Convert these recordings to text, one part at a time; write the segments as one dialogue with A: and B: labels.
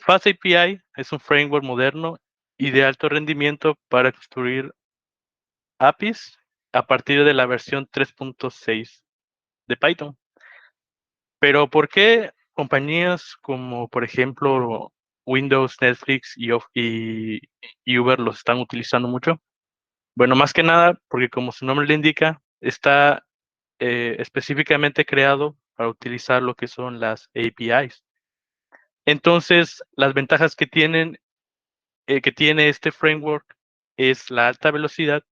A: FastAPI es un framework moderno y de alto rendimiento para construir APIs a partir de la versión 3.6 de Python. Pero ¿por qué compañías como, por ejemplo, Windows, Netflix y Uber los están utilizando mucho? Bueno, más que nada porque como su nombre le indica, está específicamente creado para utilizar lo que son las APIs. Entonces, las ventajas que tiene este framework es la alta velocidad,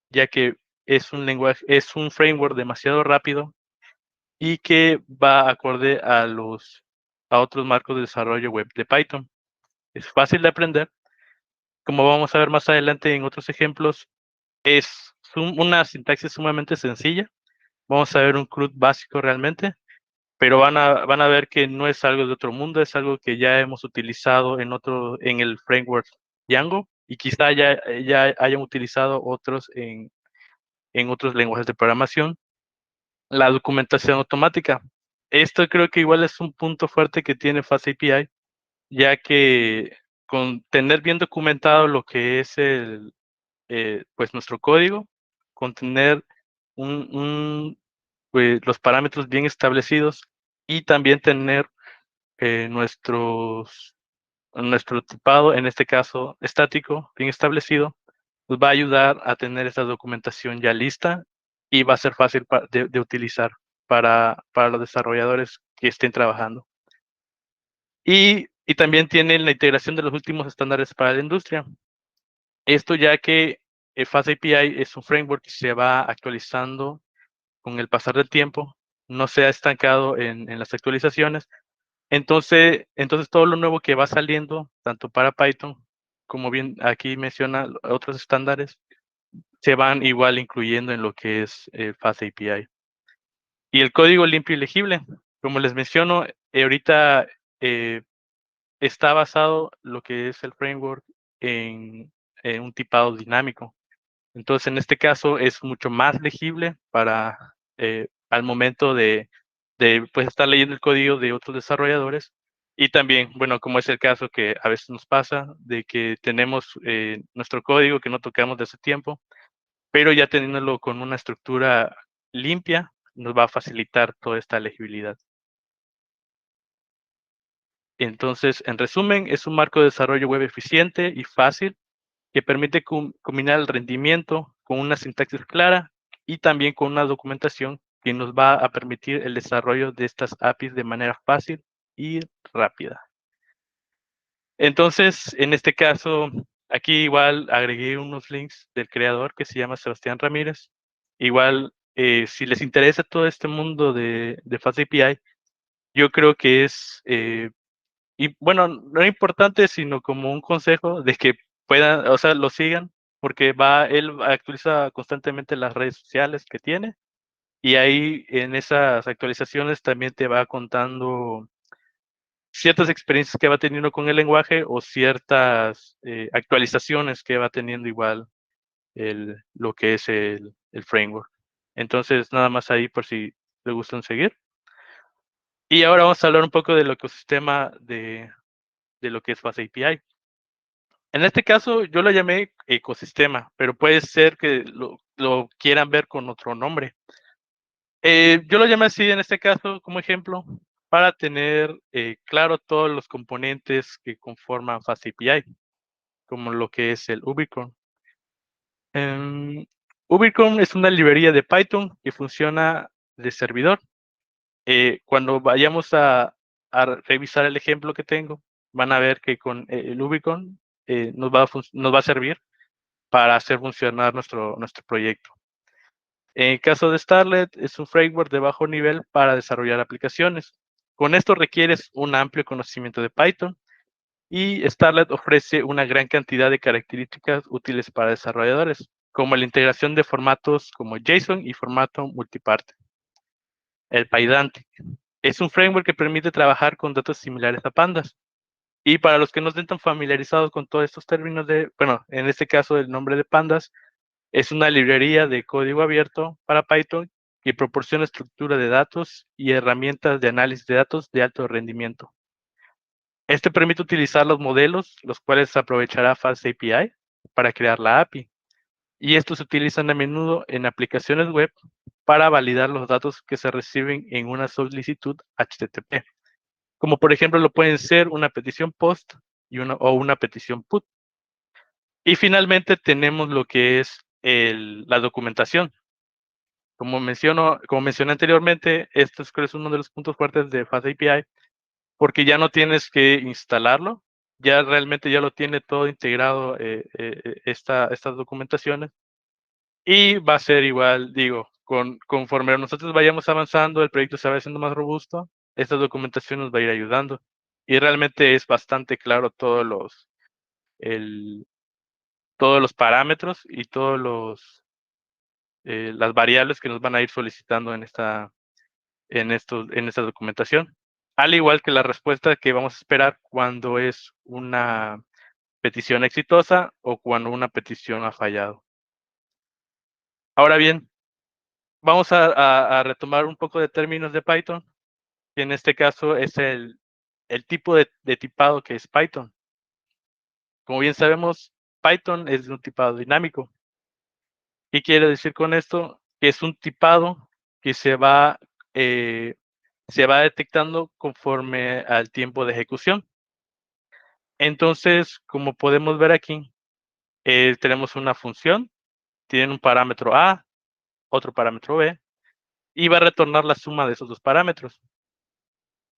A: ya que es un framework demasiado rápido y que va acorde a otros marcos de desarrollo web de Python. Es fácil de aprender. Como vamos a ver más adelante en otros ejemplos, es una sintaxis sumamente sencilla. Vamos a ver un CRUD básico realmente, pero van a ver que no es algo de otro mundo, es algo que ya hemos utilizado en el framework Django y quizá ya hayan utilizado otros en otros lenguajes de programación. La documentación automática. Esto creo que igual es un punto fuerte que tiene FastAPI, ya que con tener bien documentado lo que es pues nuestro código, con tener pues, los parámetros bien establecidos y también tener nuestro tipado, en este caso estático, bien establecido, nos va a ayudar a tener esta documentación ya lista y va a ser fácil de utilizar para los desarrolladores que estén trabajando. Y también tiene la integración de los últimos estándares para la industria. Esto ya que FastAPI es un framework que se va actualizando con el pasar del tiempo, no se ha estancado en las actualizaciones. Entonces todo lo nuevo que va saliendo, tanto para Python, como bien aquí menciona otros estándares, se van igual incluyendo en lo que es FastAPI. Y el código limpio y legible, como les menciono, ahorita eh, está basado lo que es el framework en un tipado dinámico. Entonces, en este caso es mucho más legible para al momento de pues, estar leyendo el código de otros desarrolladores. Y también, bueno, como es el caso que a veces nos pasa, de que tenemos nuestro código que no tocamos de hace tiempo, pero ya teniéndolo con una estructura limpia, nos va a facilitar toda esta legibilidad. Entonces, en resumen, es un marco de desarrollo web eficiente y fácil que permite combinar el rendimiento con una sintaxis clara y también con una documentación que nos va a permitir el desarrollo de estas APIs de manera fácil y rápida. Entonces, en este caso, aquí igual agregué unos links del creador que se llama Sebastián Ramírez. Igual, si les interesa todo este mundo de FastAPI, yo creo que y bueno, no es importante, sino como un consejo de que puedan, o sea, lo sigan, porque él actualiza constantemente las redes sociales que tiene, y ahí en esas actualizaciones también te va contando ciertas experiencias que va teniendo con el lenguaje o ciertas actualizaciones que va teniendo igual lo que es el framework. Entonces, nada más ahí por si le gustan seguir. Y ahora vamos a hablar un poco del ecosistema de lo que es FastAPI. En este caso, yo lo llamé ecosistema, pero puede ser que lo quieran ver con otro nombre. Yo lo llamé así en este caso como ejemplo para tener claro todos los componentes que conforman FastAPI, como lo que es el Ubicon. Em, Ubicon es una librería de Python que funciona de servidor. Cuando vayamos a revisar el ejemplo que tengo, van a ver que con el Ubicon nos va a servir para hacer funcionar nuestro proyecto. En el caso de Starlet, es un framework de bajo nivel para desarrollar aplicaciones. Con esto requieres un amplio conocimiento de Python y Starlet ofrece una gran cantidad de características útiles para desarrolladores, como la integración de formatos como JSON y formato multiparte. El PyDante es un framework que permite trabajar con datos similares a pandas. Y para los que no estén tan familiarizados con todos estos términos bueno, en este caso el nombre de pandas, es una librería de código abierto para Python que proporciona estructura de datos y herramientas de análisis de datos de alto rendimiento. Este permite utilizar los modelos, los cuales aprovechará FastAPI para crear la API. Y estos se utilizan a menudo en aplicaciones web para validar los datos que se reciben en una solicitud HTTP. Como por ejemplo lo pueden ser una petición POST o una petición PUT. Y finalmente tenemos lo que es la documentación. Como mencioné anteriormente, esto es uno de los puntos fuertes de FastAPI, porque ya no tienes que instalarlo, ya realmente ya lo tiene todo integrado estas documentaciones. Y va a ser igual, digo, conforme nosotros vayamos avanzando, el proyecto se va haciendo más robusto, esta documentación nos va a ir ayudando. Y realmente es bastante claro el, todos los parámetros y las variables que nos van a ir solicitando en esta documentación. Al igual que la respuesta que vamos a esperar cuando es una petición exitosa o cuando una petición ha fallado. Ahora bien, vamos a retomar un poco de términos de Python, que en este caso es el tipo de tipado que es Python. Como bien sabemos, Python es un tipado dinámico. ¿Qué quiere decir con esto? Que es un tipado que se va detectando conforme al tiempo de ejecución. Entonces, como podemos ver aquí, tenemos una función, tiene un parámetro A, otro parámetro B, y va a retornar la suma de esos dos parámetros.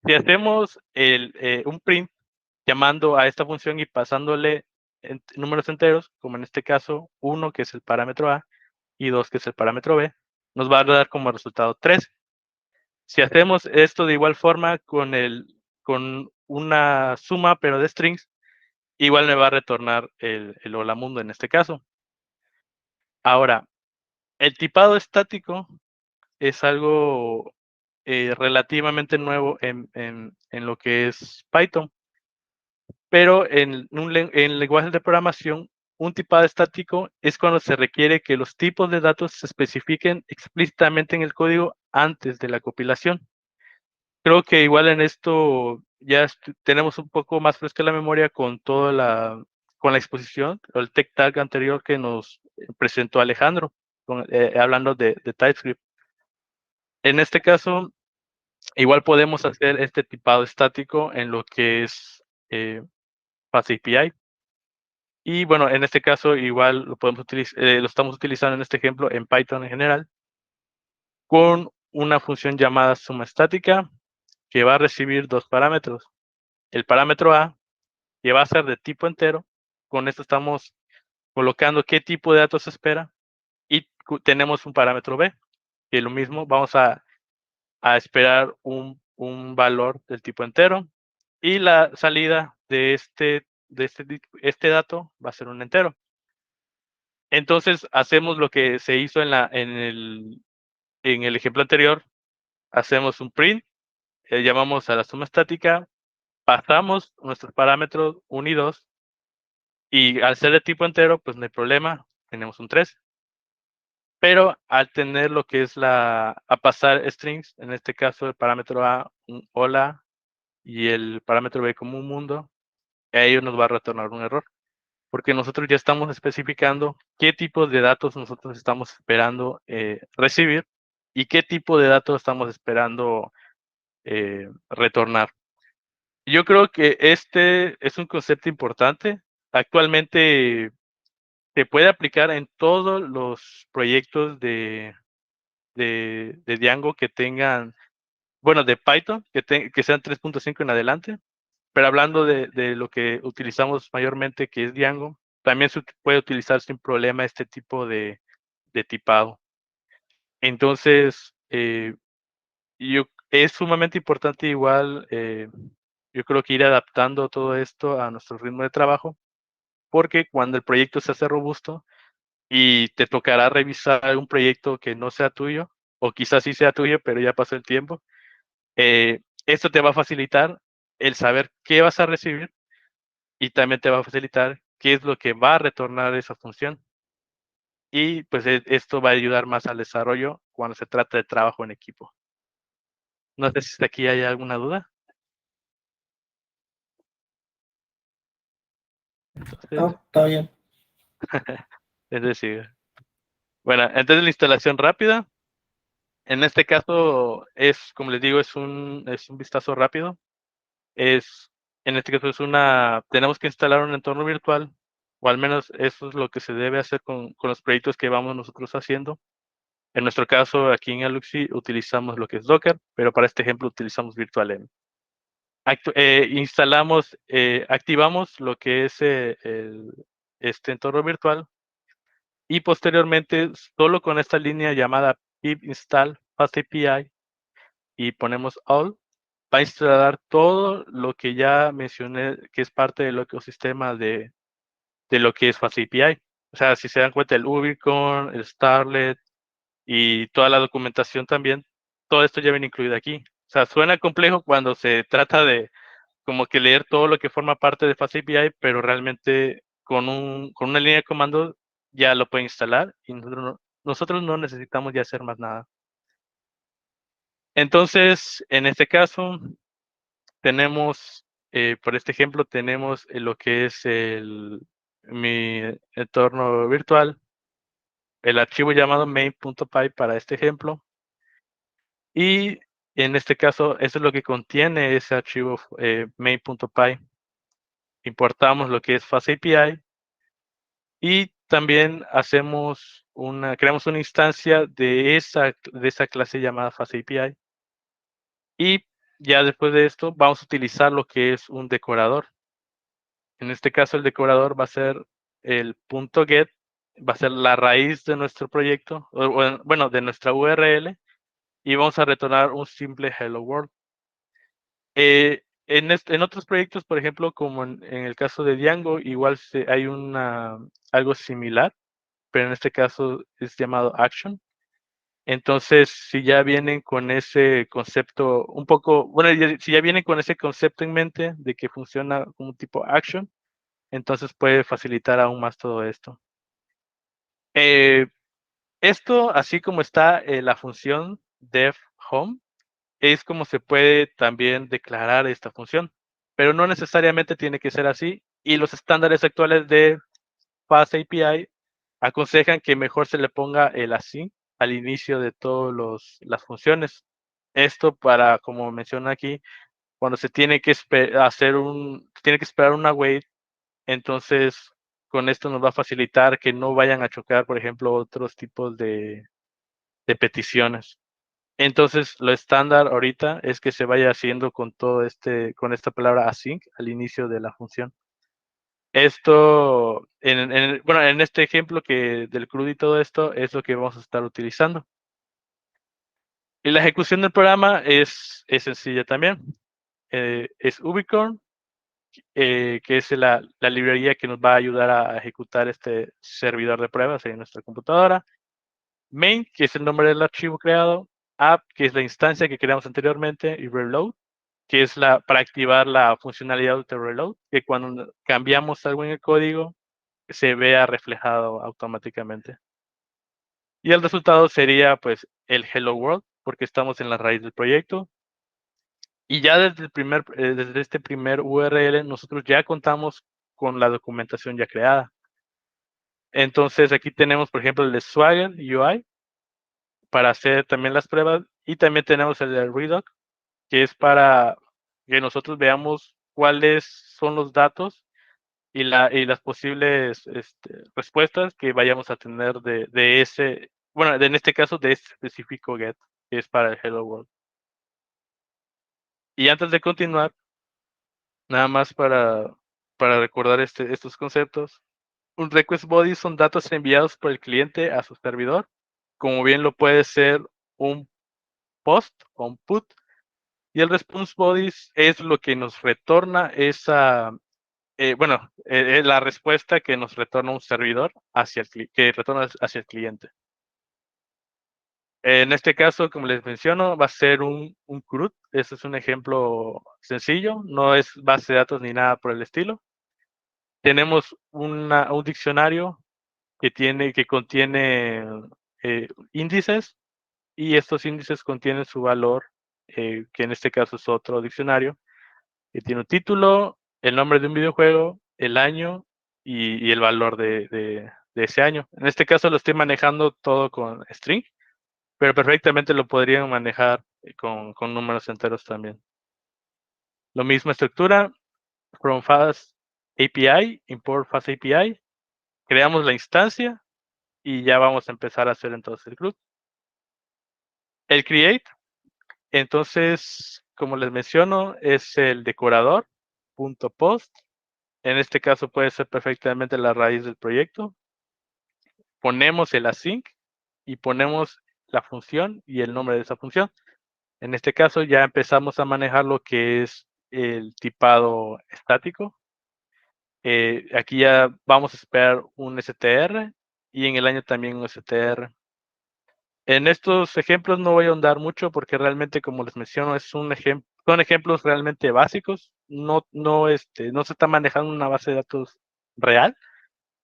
A: Si hacemos un print llamando a esta función y pasándole números enteros, como en este caso 1, que es el parámetro A, y 2, que es el parámetro B, nos va a dar como resultado 13. Si hacemos esto de igual forma con una suma, pero de strings, igual me va a retornar el hola mundo en este caso. Ahora, el tipado estático es algo relativamente nuevo en lo que es Python, pero en lenguajes de programación, un tipado estático es cuando se requiere que los tipos de datos se especifiquen explícitamente en el código antes de la compilación. Creo que igual en esto ya tenemos un poco más fresca la memoria con la exposición, o el tech tag anterior que nos presentó Alejandro, hablando de TypeScript. En este caso, igual podemos hacer este tipado estático en lo que es FastAPI. Y bueno, en este caso igual lo estamos utilizando en este ejemplo en Python en general, con una función llamada suma estática que va a recibir dos parámetros. El parámetro A, que va a ser de tipo entero, con esto estamos colocando qué tipo de datos se espera, y tenemos un parámetro B, que lo mismo, vamos a esperar un valor del tipo entero, y la salida de este dato va a ser un entero. Entonces, hacemos lo que se hizo en el ejemplo anterior, hacemos un print, llamamos a la suma estática, pasamos nuestros parámetros 1 y 2, y al ser de tipo entero, pues no hay problema, tenemos un 3. Pero al tener lo que es a pasar strings, en este caso el parámetro A, un hola, y el parámetro B como un mundo, a ello nos va a retornar un error, porque nosotros ya estamos especificando qué tipos de datos nosotros estamos esperando recibir y qué tipo de datos estamos esperando retornar. Yo creo que este es un concepto importante. Actualmente se puede aplicar en todos los proyectos de Django que tengan, bueno, de Python, que sean 3.5 en adelante. Pero hablando de lo que utilizamos mayormente, que es Django, también se puede utilizar sin problema este tipo de tipado. Entonces, es sumamente importante igual, yo creo que ir adaptando todo esto a nuestro ritmo de trabajo, porque cuando el proyecto se hace robusto y te tocará revisar un proyecto que no sea tuyo, o quizás sí sea tuyo, pero ya pasó el tiempo, esto te va a facilitar el saber qué vas a recibir y también te va a facilitar qué es lo que va a retornar esa función. Y pues esto va a ayudar más al desarrollo cuando se trata de trabajo en equipo. No sé si hasta aquí hay alguna duda. Entonces,
B: está bien.
A: es decir, bueno, entonces la instalación rápida, en este caso es, como les digo, es un vistazo rápido. Es, en este caso tenemos que instalar un entorno virtual, o al menos eso es lo que se debe hacer con los proyectos que vamos nosotros haciendo. En nuestro caso, aquí en Aluxy utilizamos lo que es Docker, pero para este ejemplo utilizamos virtualenv. Activamos lo que es este entorno virtual y posteriormente, solo con esta línea llamada pip install fastAPI y ponemos all, va a instalar todo lo que ya mencioné, que es parte del ecosistema de lo que es fastAPI. O sea, si se dan cuenta, el Ubicorn, el Starlet y toda la documentación también, todo esto ya viene incluido aquí. O sea, suena complejo cuando se trata de como que leer todo lo que forma parte de fastAPI, pero realmente con una línea de comando ya lo puede instalar y nosotros no necesitamos ya hacer más nada. Entonces, en este caso, tenemos, por este ejemplo, tenemos lo que es mi entorno virtual, el archivo llamado main.py para este ejemplo, y en este caso, eso es lo que contiene ese archivo main.py. Importamos lo que es fastAPI y también creamos una instancia de esa clase llamada fastAPI. Y ya después de esto vamos a utilizar lo que es un decorador. En este caso el decorador va a ser el .get, va a ser la raíz de nuestro proyecto, bueno, de nuestra URL, y vamos a retornar un simple hello world. En otros proyectos, por ejemplo, como en el caso de Django, igual hay algo similar, pero en este caso es llamado action. Entonces, si ya vienen con ese concepto un poco, bueno, si ya vienen con ese concepto en mente de que funciona como tipo action, entonces puede facilitar aún más todo esto. Esto, así como está la función def home, es como se puede también declarar esta función, pero no necesariamente tiene que ser así. Y los estándares actuales de fastAPI aconsejan que mejor se le ponga el async al inicio de todas las funciones. Esto para, como menciona aquí, cuando se tiene que tiene que esperar una wait, entonces con esto nos va a facilitar que no vayan a chocar, por ejemplo, otros tipos de peticiones. Entonces, lo estándar ahorita es que se vaya haciendo con esta palabra async al inicio de la función. Esto, bueno, en este ejemplo del CRUD y todo esto, es lo que vamos a estar utilizando. Y la ejecución del programa es sencilla también. Es Ubicorn, que es la librería que nos va a ayudar a ejecutar este servidor de pruebas en nuestra computadora. Main, que es el nombre del archivo creado. App, que es la instancia que creamos anteriormente. Y Reload, que es para activar la funcionalidad de Reload, que cuando cambiamos algo en el código, se vea reflejado automáticamente. Y el resultado sería pues el Hello World, porque estamos en la raíz del proyecto. Y ya desde este primer URL, nosotros ya contamos con la documentación ya creada. Entonces aquí tenemos, por ejemplo, el de Swagger UI para hacer también las pruebas. Y también tenemos el de Redoc, que es para que nosotros veamos cuáles son los datos y las posibles respuestas que vayamos a tener de ese, bueno, en este caso de este específico get, que es para el Hello World. Y antes de continuar, nada más para recordar estos conceptos, un request body son datos enviados por el cliente a su servidor, como bien lo puede ser un post o un put, y el response bodies es lo que nos retorna la respuesta que nos retorna un servidor que retorna hacia el cliente. En este caso, como les menciono, va a ser un CRUD. Este es un ejemplo sencillo, no es base de datos ni nada por el estilo. Tenemos un diccionario que contiene índices, y estos índices contienen su valor, que en este caso es otro diccionario, que tiene un título, el nombre de un videojuego, el año y el valor de ese año. En este caso lo estoy manejando todo con string, pero perfectamente lo podrían manejar con números enteros también. Lo mismo estructura, from fast API, import fast API, creamos la instancia y ya vamos a empezar a hacer entonces el CRUD. El create, entonces, como les menciono, es el decorador, .post. En este caso puede ser perfectamente la raíz del proyecto. Ponemos el async y ponemos la función y el nombre de esa función. En este caso ya empezamos a manejar lo que es el tipado estático. Aquí ya vamos a esperar un str y en el año también un str. En estos ejemplos no voy a ahondar mucho porque realmente, como les menciono, son ejemplos realmente básicos. No se está manejando una base de datos real.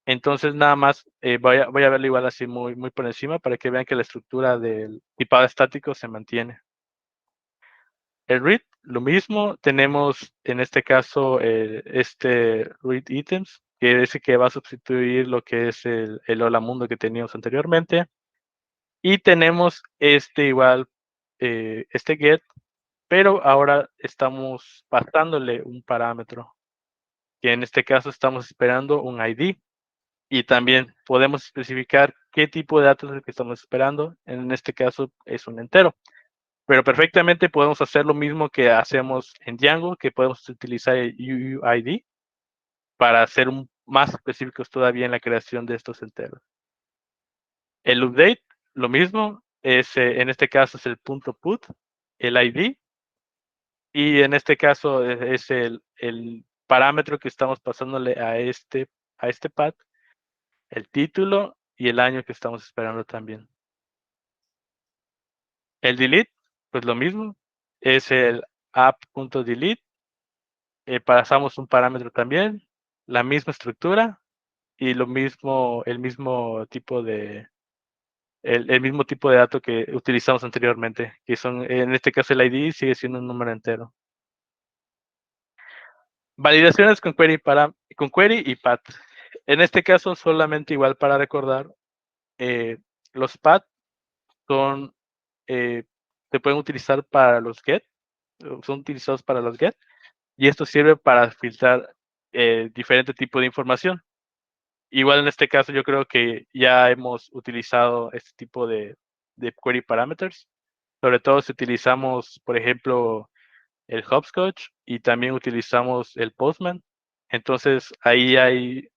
A: Entonces, nada más voy a verlo igual así muy por encima para que vean que la estructura del tipado estático se mantiene. El read, lo mismo. Tenemos en este caso este read items, que es el que va a sustituir lo que es el hola mundo que teníamos anteriormente. Y tenemos igual, este get, pero ahora estamos pasándole un parámetro, que en este caso estamos esperando un ID. Y también podemos especificar qué tipo de datos es el que estamos esperando. En este caso es un entero. Pero perfectamente podemos hacer lo mismo que hacemos en Django, que podemos utilizar el UUID para ser más específicos todavía en la creación de estos enteros. El update, lo mismo, en este caso es el .put, el ID, y en este caso es el parámetro que estamos pasándole a este path, el título y el año que estamos esperando también. El delete, pues lo mismo, es el app.delete, pasamos un parámetro también, la misma estructura y el mismo tipo de dato que utilizamos anteriormente, que son, en este caso el ID sigue siendo un número entero. Validaciones con query y path. En este caso, solamente igual para recordar, los path son, se pueden utilizar para los get, son utilizados para los get, y esto sirve para filtrar diferente tipo de información. Igual en este caso yo creo que ya hemos utilizado este tipo de query parameters, sobre todo si utilizamos, por ejemplo, el hopscotch y también utilizamos el postman. Entonces ahí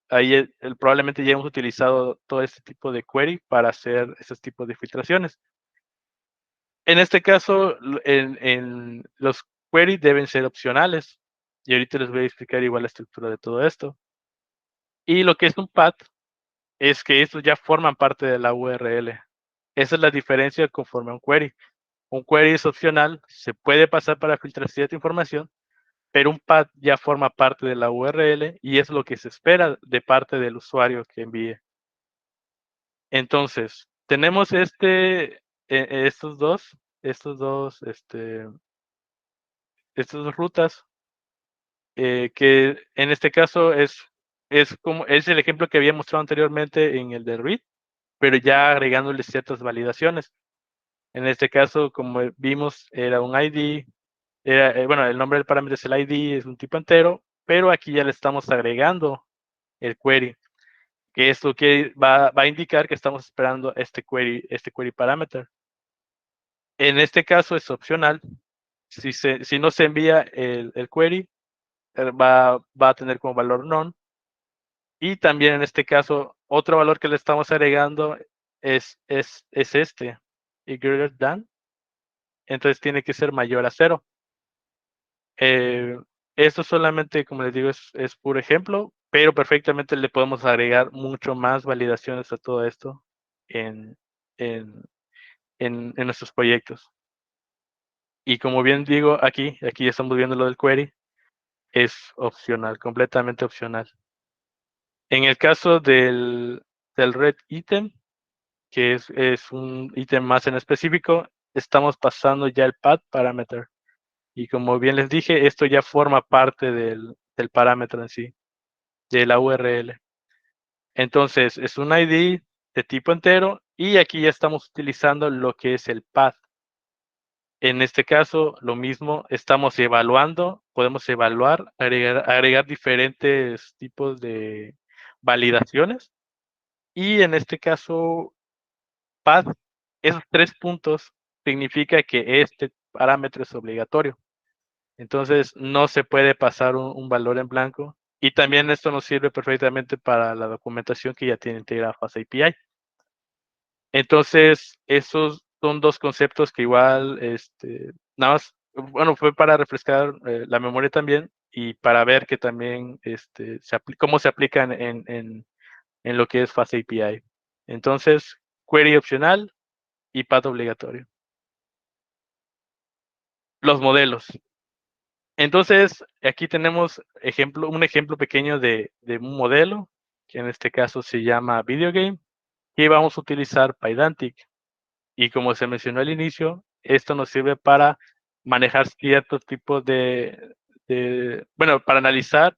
A: probablemente ya hemos utilizado todo este tipo de query para hacer esos tipos de filtraciones. En este caso, en los query deben ser opcionales y ahorita les voy a explicar igual la estructura de todo esto. Y lo que es un path es que estos ya forman parte de la URL. Esa es la diferencia conforme a un query. Un query es opcional, se puede pasar para filtrar cierta información, pero un path ya forma parte de la URL y es lo que se espera de parte del usuario que envíe. Entonces, tenemos estos dos, estas dos rutas, que en este caso es el ejemplo que había mostrado anteriormente en el de read, pero ya agregándole ciertas validaciones. En este caso, como vimos, era un ID, bueno, el nombre del parámetro es el ID, es un tipo entero, pero aquí ya le estamos agregando el query, que es lo que va a indicar que estamos esperando este query parameter. En este caso es opcional. Si no se envía el query, va a tener como valor none. Y también en este caso, otro valor que le estamos agregando es este, y greater than. Entonces tiene que ser mayor a 0. Esto solamente, como les digo, es puro ejemplo, pero perfectamente le podemos agregar mucho más validaciones a todo esto en, en, en nuestros proyectos. Y como bien digo, aquí ya estamos viendo lo del query, es opcional, completamente opcional. En el caso del red item, que es un ítem más en específico, estamos pasando ya el path parameter. Y como bien les dije, esto ya forma parte del parámetro en sí, de la URL. Entonces, es un ID de tipo entero y aquí ya estamos utilizando lo que es el path. En este caso, lo mismo, estamos evaluando, podemos evaluar, agregar diferentes tipos de validaciones y en este caso, path, esos 3 puntos significa que este parámetro es obligatorio. Entonces, no se puede pasar un valor en blanco y también esto nos sirve perfectamente para la documentación que ya tiene integrada FastAPI. Entonces, esos son 2 conceptos que igual, nada más, bueno, fue para refrescar, la memoria también y para ver que también, cómo se aplican en lo que es FastAPI. Entonces, query opcional y path obligatorio. Los modelos. Entonces, aquí tenemos un ejemplo pequeño de un modelo, que en este caso se llama Video Game, y vamos a utilizar Pydantic. Y como se mencionó al inicio, esto nos sirve para manejar ciertos tipos bueno, para analizar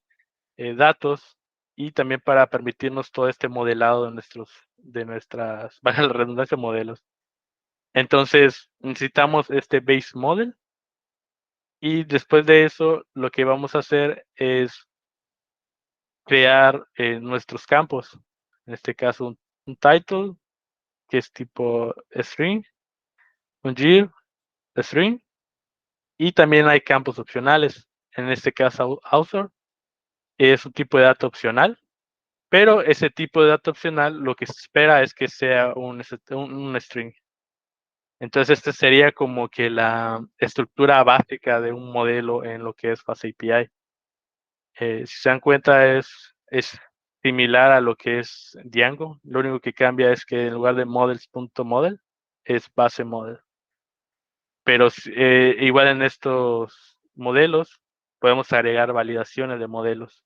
A: datos y también para permitirnos todo este modelado de nuestras, valga la redundancia, modelos. Entonces, necesitamos este base model y después de eso, lo que vamos a hacer es crear nuestros campos. En este caso, un title, que es tipo string, un year, string, y también hay campos opcionales. En este caso, author es un tipo de dato opcional, pero ese tipo de dato opcional lo que se espera es que sea un string. Entonces, este sería como que la estructura básica de un modelo en lo que es FastAPI. Si se dan cuenta, es similar a lo que es Django. Lo único que cambia es que en lugar de models.model es base model. Pero igual en estos modelos podemos agregar validaciones de modelos.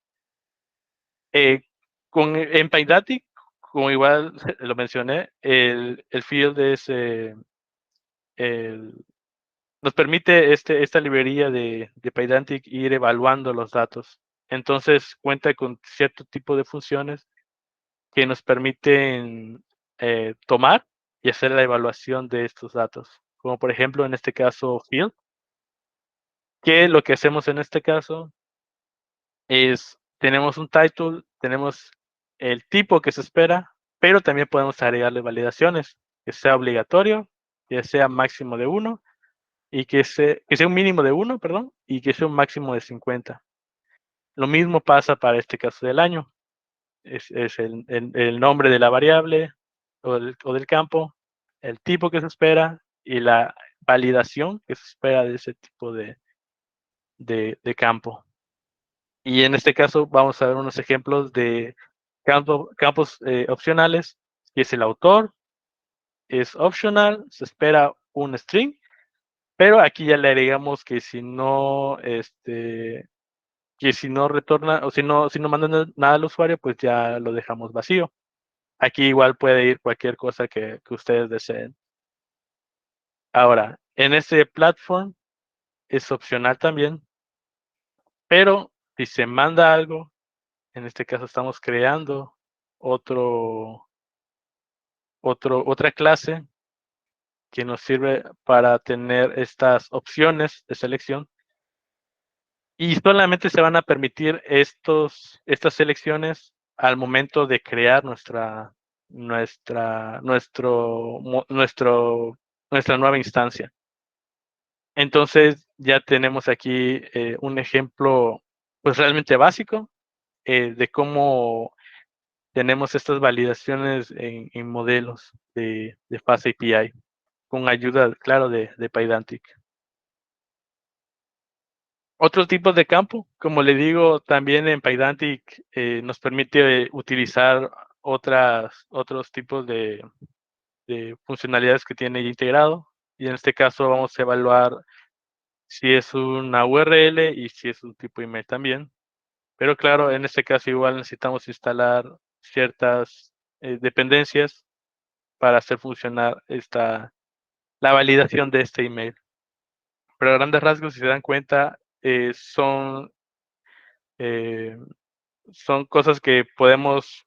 A: En Pydantic, como igual lo mencioné, el field es nos permite esta librería de Pydantic ir evaluando los datos. Entonces cuenta con cierto tipo de funciones que nos permiten tomar y hacer la evaluación de estos datos. Como por ejemplo, en este caso, field, que lo que hacemos en este caso es, tenemos un title, tenemos el tipo que se espera, pero también podemos agregarle validaciones, que sea obligatorio, que sea máximo de 1 y que sea un mínimo de 1, perdón, y que sea un máximo de 50. Lo mismo pasa para este caso del año. Es el nombre de la variable o del campo, el tipo que se espera y la validación que se espera de ese tipo de campo. Y en este caso vamos a ver unos ejemplos de campos opcionales, que es el autor, es optional, se espera un string, pero aquí ya le agregamos que si no retorna o si no manda nada al usuario, pues ya lo dejamos vacío. Aquí igual puede ir cualquier cosa que ustedes deseen. Ahora, en este platform es opcional también, pero si se manda algo, en este caso estamos creando otro, otra clase que nos sirve para tener estas opciones de selección y solamente se van a permitir estas selecciones al momento de crear nuestra nueva instancia. Entonces ya tenemos aquí un ejemplo pues realmente básico de cómo tenemos estas validaciones en modelos de FastAPI con ayuda, claro, de Pydantic. Otros tipos de campo, como le digo, también en Pydantic nos permite utilizar otros tipos de funcionalidades que tiene ya integrado. Y en este caso vamos a evaluar si es una URL y si es un tipo email también. Pero claro, en este caso igual necesitamos instalar ciertas dependencias para hacer funcionar la validación de este email. Pero a grandes rasgos, si se dan cuenta, eh, son cosas que podemos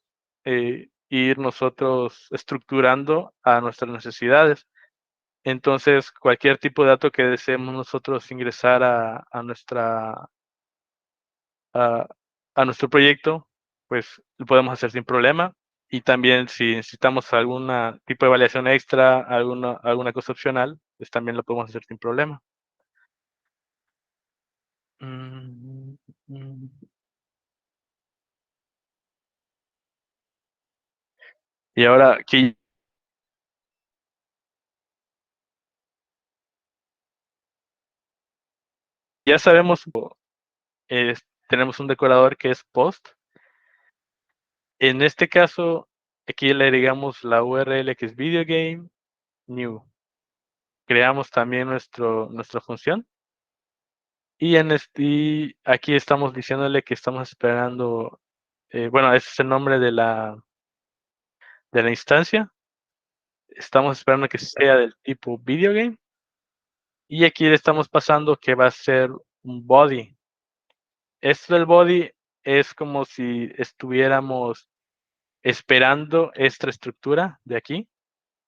A: ir nosotros estructurando a nuestras necesidades. Entonces, cualquier tipo de dato que deseemos nosotros ingresar a a nuestro proyecto, pues, lo podemos hacer sin problema. Y también si necesitamos alguna tipo de validación extra, alguna cosa opcional, pues, también lo podemos hacer sin problema. Mm, mm. Y ahora que ya sabemos, tenemos un decorador que es post. En este caso, aquí le agregamos la URL que es video game new. Creamos también nuestra función y aquí estamos diciéndole que estamos esperando, bueno, ese es el nombre de la instancia. Estamos esperando que sea del tipo video game y aquí le estamos pasando que va a ser un body. Esto del body es como si estuviéramos esperando esta estructura de aquí.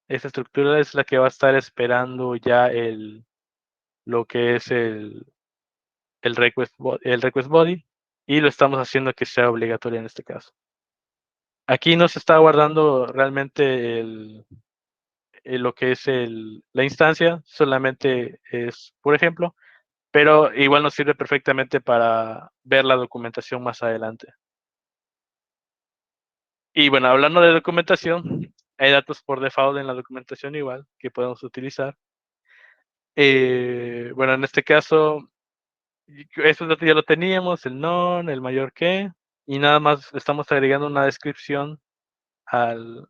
A: Esta estructura es la que va a estar esperando ya lo que es el request body y lo estamos haciendo que sea obligatorio en este caso. Aquí no se está guardando realmente lo que es la instancia, solamente es por ejemplo, pero igual nos sirve perfectamente para ver la documentación más adelante. Y bueno, hablando de documentación, hay datos por default en la documentación igual que podemos utilizar. Bueno, en este caso, esos datos ya lo teníamos, el non, el mayor que, y nada más estamos agregando una descripción al,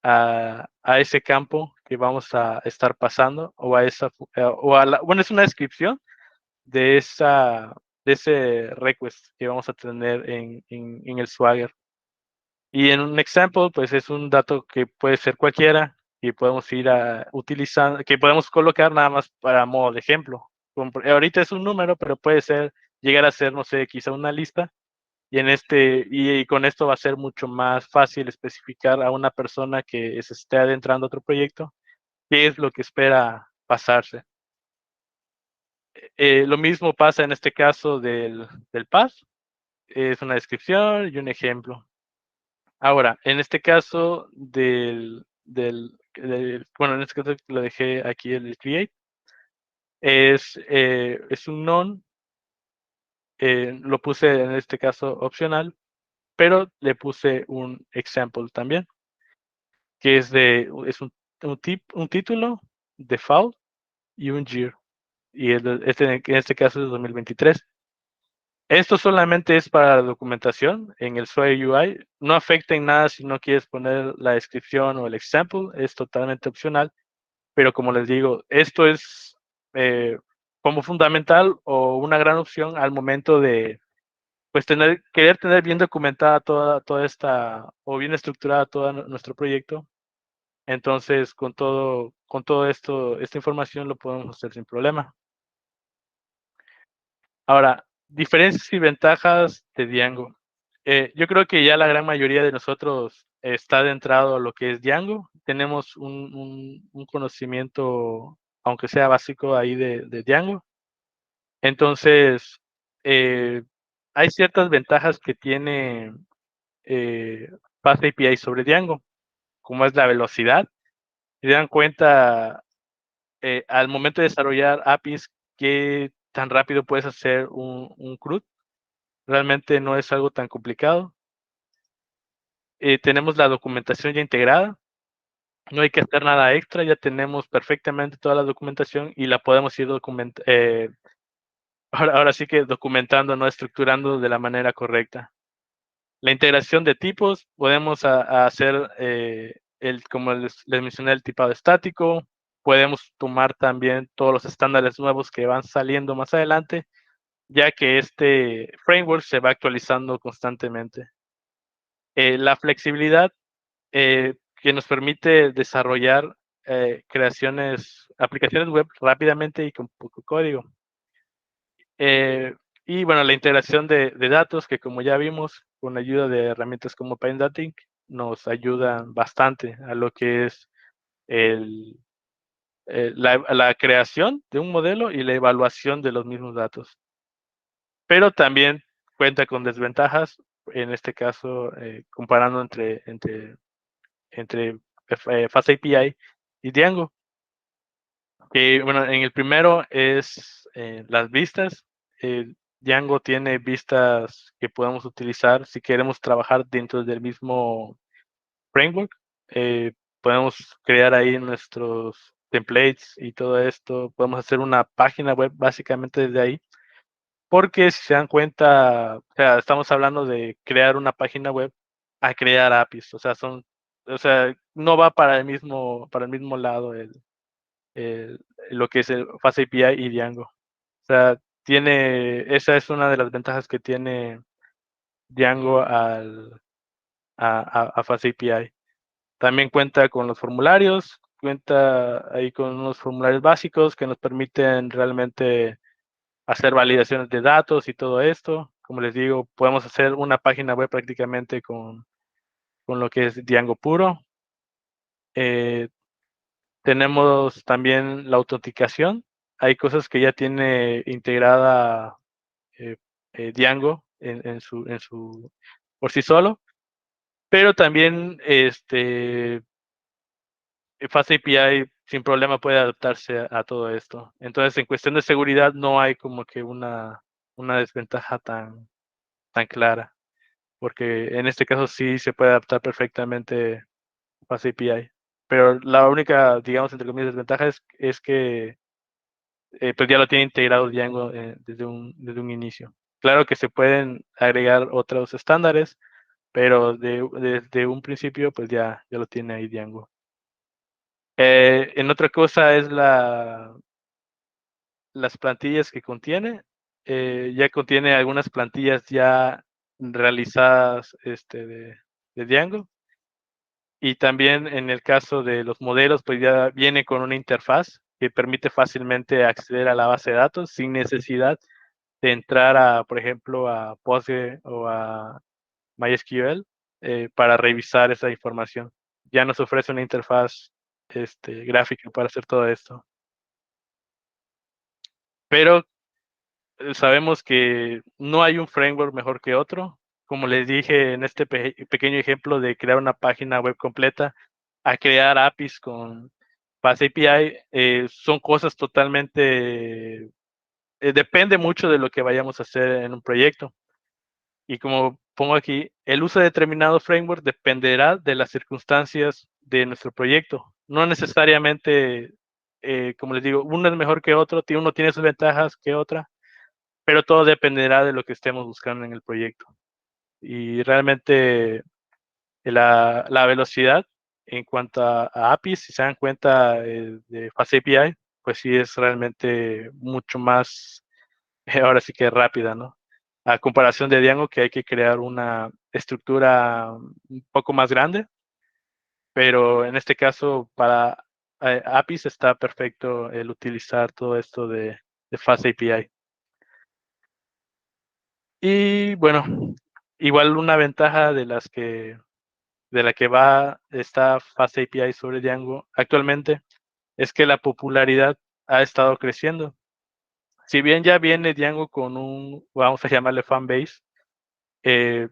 A: a ese campo que vamos a estar pasando o a esa, bueno, es una descripción de de ese request que vamos a tener en el Swagger. Y en un example, pues es un dato que puede ser cualquiera y podemos ir a utilizar, que podemos colocar nada más para modo de ejemplo. Ahorita es un número, pero puede ser, llegar a ser, no sé, quizá una lista. Y con esto va a ser mucho más fácil especificar a una persona que se esté adentrando a otro proyecto qué es lo que espera pasarse. Lo mismo pasa en este caso del path, es una descripción y un ejemplo. Ahora, en este caso bueno, en este caso lo dejé aquí el create, es un non, lo puse en este caso opcional, pero le puse un example también, que es un título, default y un year. Y en este caso es 2023. Esto solamente es para la documentación en el Swagger UI. No afecta en nada si no quieres poner la descripción o el example. Es totalmente opcional. Pero como les digo, esto es como fundamental o una gran opción al momento de pues querer tener bien documentada toda esta o bien estructurada todo nuestro proyecto. Entonces, con todo esto, esta información lo podemos hacer sin problema. Ahora, diferencias y ventajas de Django. Yo creo que ya la gran mayoría de nosotros está adentrado a lo que es Django. Tenemos un conocimiento, aunque sea básico, ahí de Django. Entonces, eh, hay ciertas ventajas que tiene Fast API sobre Django, como es la velocidad. Si se dan cuenta, al momento de desarrollar APIs, qué tan rápido puedes hacer un CRUD. Realmente no es algo tan complicado. Tenemos la documentación ya integrada, no hay que hacer nada extra, ya tenemos perfectamente toda la documentación y la podemos ir ahora sí que documentando, no estructurando de la manera correcta. La integración de tipos, podemos hacer, como les mencioné, el tipado estático, podemos tomar también todos los estándares nuevos que van saliendo más adelante, ya que este framework se va actualizando constantemente. La flexibilidad que nos permite desarrollar aplicaciones web rápidamente y con poco código. Y bueno, la integración de datos que como ya vimos con ayuda de herramientas como Pandatic, nos ayudan bastante a lo que es el, la creación de un modelo y la evaluación de los mismos datos. Pero también cuenta con desventajas, en este caso, comparando entre FastAPI y Django. Que bueno, en el primero es las vistas. Django tiene vistas que podemos utilizar si queremos trabajar dentro del mismo framework. Eh, Podemos crear ahí nuestros templates y todo esto. Podemos hacer una página web básicamente desde ahí. Porque si se dan cuenta, o sea, estamos hablando de crear una página web a crear APIs. O sea, no va para el mismo lado el, lo que es el FastAPI y Django. O sea, esa es una de las ventajas que tiene Django a FastAPI. También cuenta con los formularios, cuenta ahí con unos formularios básicos que nos permiten realmente hacer validaciones de datos y todo esto. Como les digo, podemos hacer una página web prácticamente con lo que es Django puro. Eh, Tenemos también la autenticación. Hay cosas que ya tiene integrada eh, Django por sí solo, pero también FastAPI sin problema puede adaptarse a todo esto. Entonces, en cuestión de seguridad no hay como que una desventaja tan clara, porque en este caso sí se puede adaptar perfectamente FastAPI. Pero la única, digamos, entre comillas, desventaja es que pues ya lo tiene integrado Django desde un inicio. Claro que se pueden agregar otros estándares, pero desde un principio pues ya lo tiene ahí Django. En otra cosa es las plantillas que contiene. Ya contiene algunas plantillas ya realizadas de Django. Y también en el caso de los modelos, pues ya viene con una interfaz que permite fácilmente acceder a la base de datos sin necesidad de entrar por ejemplo, a Postgre o a MySQL para revisar esa información. Ya nos ofrece una interfaz gráfica para hacer todo esto. Pero sabemos que no hay un framework mejor que otro. Como les dije en este pequeño ejemplo de crear una página web completa, a crear APIs con FastAPI, son cosas totalmente, depende mucho de lo que vayamos a hacer en un proyecto. Y como pongo aquí, el uso de determinado framework dependerá de las circunstancias de nuestro proyecto. No necesariamente, como les digo, uno es mejor que otro, uno tiene sus ventajas que otra, pero todo dependerá de lo que estemos buscando en el proyecto. Y realmente la velocidad en cuanto a APIs, si se dan cuenta de FastAPI, pues sí es realmente mucho más, ahora sí que rápida, ¿no? A comparación de Django, que hay que crear una estructura un poco más grande, pero en este caso para APIs está perfecto el utilizar todo esto de FastAPI. Y bueno, igual una ventaja de la que va esta FastAPI sobre Django actualmente es que la popularidad ha estado creciendo. Si bien ya viene Django con vamos a llamarle fanbase, eh,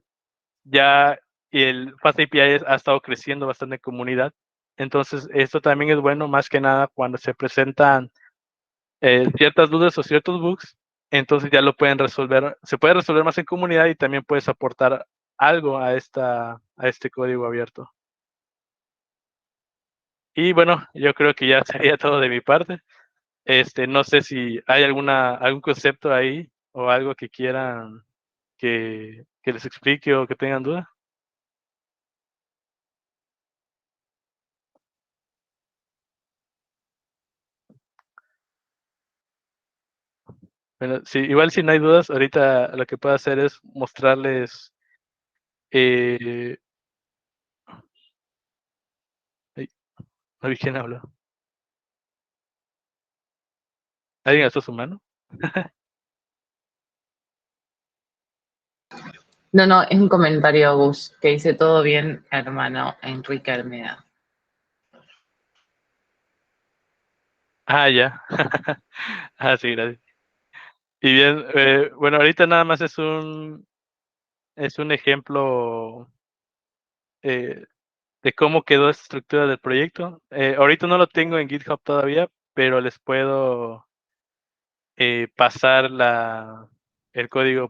A: ya el FastAPI ha estado creciendo bastante en comunidad. Entonces, esto también es bueno más que nada cuando se presentan ciertas dudas o ciertos bugs, entonces ya lo pueden resolver, se puede resolver más en comunidad y también puedes aportar algo a este código abierto. Y bueno, yo creo que ya sería todo de mi parte. No sé si hay algún concepto ahí o algo que quieran que les explique o que tengan duda. Bueno, sí, igual si no hay dudas, ahorita lo que puedo hacer es mostrarles, eh, ay, no vi quién habló. ¿Alguien alzó su mano?
B: No, no, es un comentario, Gus, que dice todo bien, hermano Enrique Almeda.
A: Ah, ya. Ah, sí, gracias. Y bien, bueno, ahorita nada más es un ejemplo, eh, de cómo quedó esta estructura del proyecto. Ahorita no lo tengo en GitHub todavía, pero les puedo, pasar el código